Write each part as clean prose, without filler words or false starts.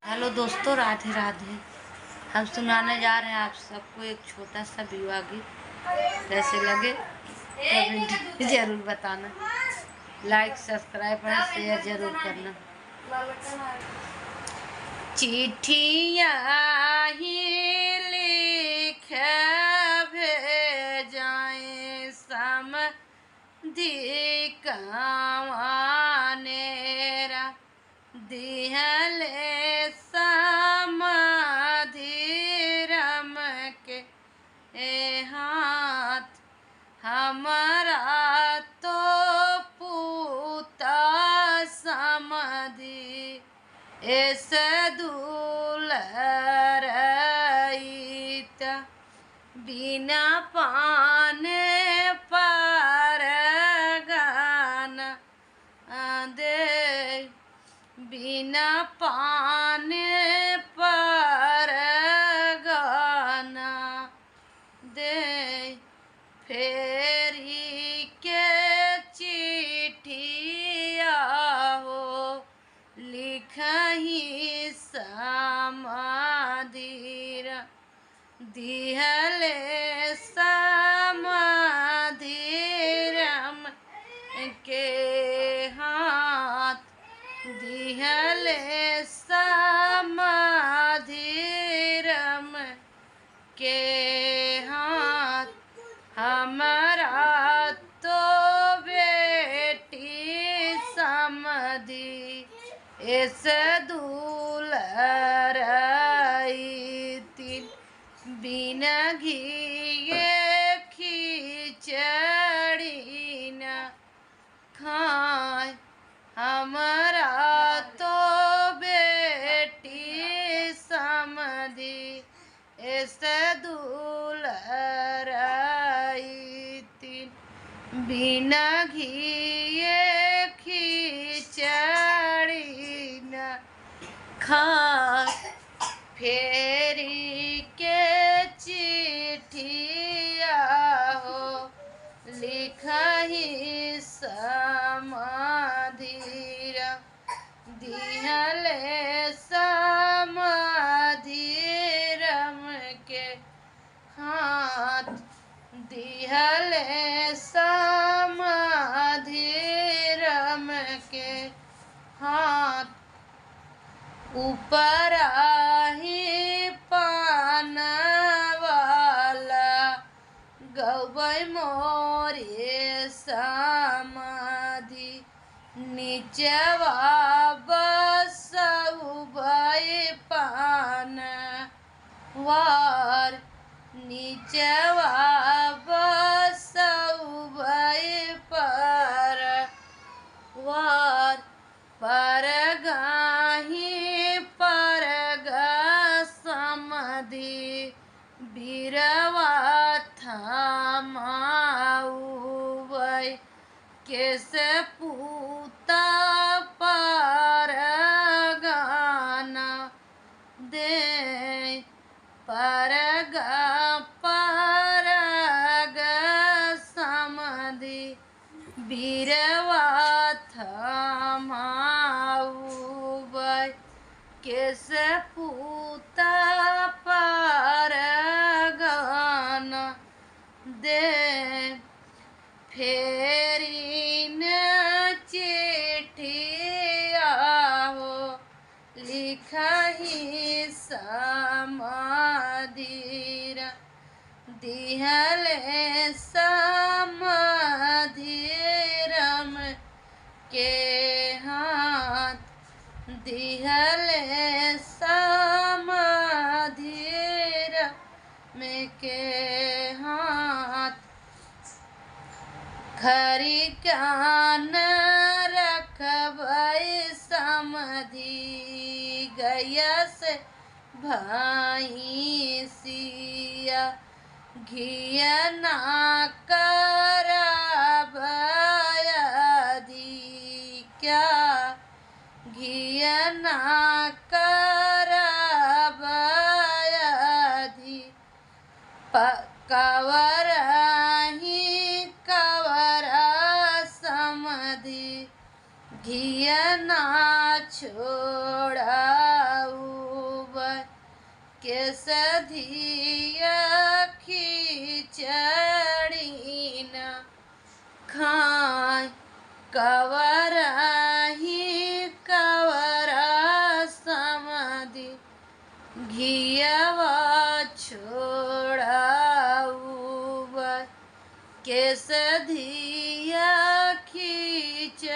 Hello दोस्तों, राधे राधे। हम सुनाने जा रहे हैं आप सबको एक छोटा सा विवाह गीत। कैसे लगे कमेंट जरूर बताना। लाइक सब्सक्राइब और शेयर जरूर करना। चिट्ठियाँ ही लिख भेजाएं समधि कवानेरा दिहले समाधिरम के हाथ हमारा तो पूता समधि ऐस दुलरईत बिना पाने पर गाना दे बिना पाने पर गाना दे फेरी के चिट्ठिया हो लिखही समाधिर दिहले समाधिरम के हाथ दिहले समाधिरम के हाथ हमारा तो बेटी समधि इस दुलरईती बिना घिए खिचड़ी न खाए हमारा तो बेटी समधि इस दुलरईती बिना घिए खिचड़ी न खाए फेरी के चिट्ठिया हो लिखही समाधिर दिहले समाधिरम के हाथ दिहले समाधिरम के हाथ ऊपर ही पान वाला गौबै मोरे समाधि नीचवा बसउबै पान वार नीचवा बसउबै पर वार पर गाही पर समधि बिरवा थमाउबै कैसे पूता पर गाना दे पर समधि बिरवा थमाउबै कैसे पूता पर गाना दे फेरी न चिट्ठिया हो लिखही समाधिर दिहले समाधिरम के हाथ दिहले समाधिरम के हाथ खरी कान रखबै समधि गैया से भैंसिया घिया ना करबै अधिका घिया ना करबै कवर ही कवर समधि घिया ना छोड़ाऊ। के सधिया खिचड़ी न खाए कवराही कवरा समाधि घियावा छोड़ाऊबा के सधिया खिचड़ी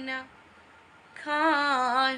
न खाए